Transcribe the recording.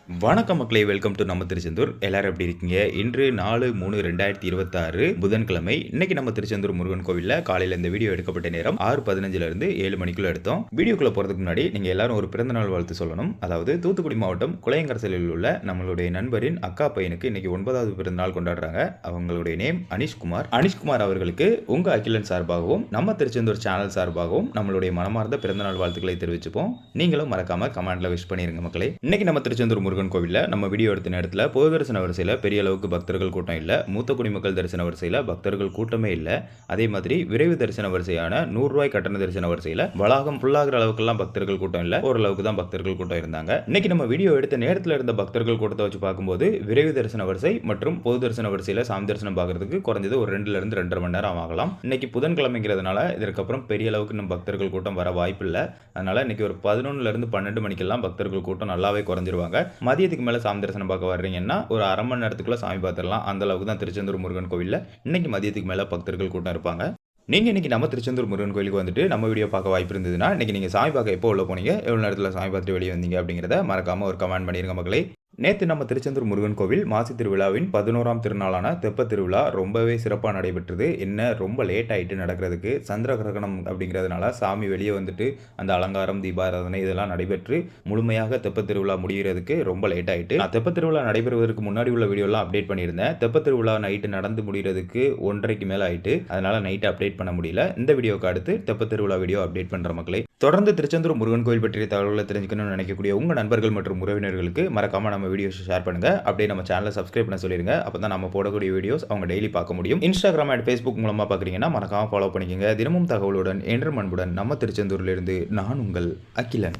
வணக்கம் மக்களே, welcome to நம்ம திருச்செந்தூர். எல்லாரும் எப்படி இருக்கீங்க? இன்று 4/3/2026 புதன்கிழமை. இன்னைக்கு நம்ம திருச்செந்தூர் முருகன் கோவிலில் காலையில் இந்த வீடியோ எடுக்கப்பட்ட நேரம் 6:15 7 மணிக்குள்ள எடுத்தோம். வீடியோக்குள்ள போறதுக்கு முன்னாடி நீங்க எல்லாரும் ஒரு பிறந்தநாள் வாழ்த்து சொல்லணும். அதாவது தூத்துக்குடி மாவட்டம் குளையங்கரசலில் உள்ள நம்மளுடைய நண்பரின் அக்கா பையனுக்கு இன்னைக்கு 9வது பிறந்தநாள் கொண்டாடுறாங்க. அவங்களுடைய நேம் அனிஷ்குமார். அனிஷ்குமார் அவர்களுக்கு உங்க அகிலன் சார்பாகவும் நம்ம திருச்செந்தூர் சேனல் சார்பாகவும் நம்மளுடைய மனமார்ந்த பிறந்தநாள் வாழ்த்துக்களை தெரிவிச்சுப்போம். நீங்களும் மறக்காம கமெண்ட்ல விஷ் பண்ணிருங்க மக்களே. இன்னைக்கு நம்ம திருச்செந்தூர் முருகன் கோவில்ல நம்ம வீடியோ எடுத்த நேரத்தில் பொது தரிசன வரிசையில் பெரிய அளவுக்கு பக்தர்கள் கூட்டம் இல்லை. மூத்த குடிமக்கள் தரிசன வரிசையில் பக்தர்கள் கூட்டமே இல்லை. அதே மாதிரி விரைவு தரிசன வரிசையான ₹100 கட்டண தரிசன வரிசையில் வளாகம் ஃபுல்லாகிற அளவுக்குலாம் பக்தர்கள் கூட்டம் இல்லை. ஓரளவுக்கு தான் பக்தர்கள் கூட்டம் இருந்தாங்க. இன்னைக்கு நம்ம வீடியோ எடுத்த நேரத்தில் இருந்த பக்தர்கள் கூட்டத்தை வச்சு பார்க்கும்போது விரைவு தரிசன வரிசை மற்றும் பொது தரிசன வரிசையில் சாமி தரிசனம் பார்க்கறதுக்கு குறைஞ்சது ஒரு 2 2.5 மணி நேரம் ஆகலாம். இன்னைக்கு புதன்கிழமைங்கிறதுனால இதற்கப்புறம் பெரிய அளவுக்கு நம்ம பக்தர்கள் கூட்டம் வர வாய்ப்பு இல்லை. அதனால இன்னைக்கு ஒரு 11 12 மணிக்கெல்லாம் பக்தர்கள் கூட்டம் நல்லாவே குறைஞ்சிருவாங்க. மதியத்துக்கு மேலே சாமி தரிசனம் பார்க்க வர்றீங்கன்னா ஒரு அரை மணி நேரத்துக்குள்ள சாமி பார்த்துடலாம். அந்த அளவுக்கு தான் திருச்செந்தூர் முருகன் கோவிலில் இன்னைக்கு மதியத்துக்கு மேலே பக்தர்கள் கூட்டம் இருப்பாங்க. நீங்கள் இன்னைக்கு நம்ம திருச்செந்தூர் முருகன் கோயிலுக்கு வந்துட்டு நம்ம வீடியோ பார்க்க வாய்ப்பு இருந்ததுன்னா இன்னைக்கு நீங்கள் சாமி பார்க்க எப்போ உள்ள போனீங்க, எவ்வளோ நேரத்தில் சாமி பார்த்துட்டு வெளியே வந்தீங்க அப்படிங்கிறத மறக்காமல் ஒரு கமெண்ட் பண்ணிருங்க மக்களே. நேற்று நம்ம திருச்செந்தூர் முருகன் கோவில் மாசி திருவிழாவின் 11ஆம் திருநாளான தெப்ப திருவிழா ரொம்பவே சிறப்பாக நடைபெற்றது. என்ன ரொம்ப லேட் ஆகிட்டு நடக்கிறதுக்கு, சந்திர கிரகணம் அப்படிங்கிறதுனால சாமி வெளியே வந்துட்டு அந்த அலங்காரம் தீபாராதனை இதெல்லாம் நடைபெற்று முழுமையாக தெப்ப திருவிழா முடிகிறதுக்கு ரொம்ப லேட் ஆகிட்டு. நான் தெப்ப திருவிழா நடைபெறுவதற்கு முன்னாடி உள்ள வீடியோலாம் அப்டேட் பண்ணியிருந்தேன். தெப்ப திருவிழா நைட்டு நடந்து முடிகிறதுக்கு 1:30க்கு மேலே ஆகிட்டு, அதனால் நைட்டு அப்டேட் பண்ண முடியல. இந்த வீடியோக்கு அடுத்து தெப்ப திருவிழா வீடியோ அப்டேட் பண்ணுற மக்களை. தொடர்ந்து திருச்செந்தூர் முருகன் கோயில் பற்றிய தகவல்களை தெரிஞ்சுக்கணும்னு நினைக்கக்கூடிய உங்கள் நண்பர்கள் மற்றும் உறவினர்களுக்கு மறக்காம நம்ம வீடியோஸ் ஷேர் பண்ணுங்க. அப்படியே நம்ம சேனலை சப்ஸ்கிரைப் பண்ண சொல்லிருங்க. அப்பதான் நம்ம போடக்கூடிய வீடியோஸ் அவங்க டெய்லி பார்க்க முடியும். இன்ஸ்டாகிராம் அண்ட் ஃபேஸ்புக் மூலமா பார்க்குறீங்கன்னா மறக்காம ஃபாலோ பண்ணிக்கோங்க. தினமும் தகவலுடன் என்றும் அன்புடன் நம்ம திருச்செந்தூரிலிருந்து நான் உங்கள் அகிலன்.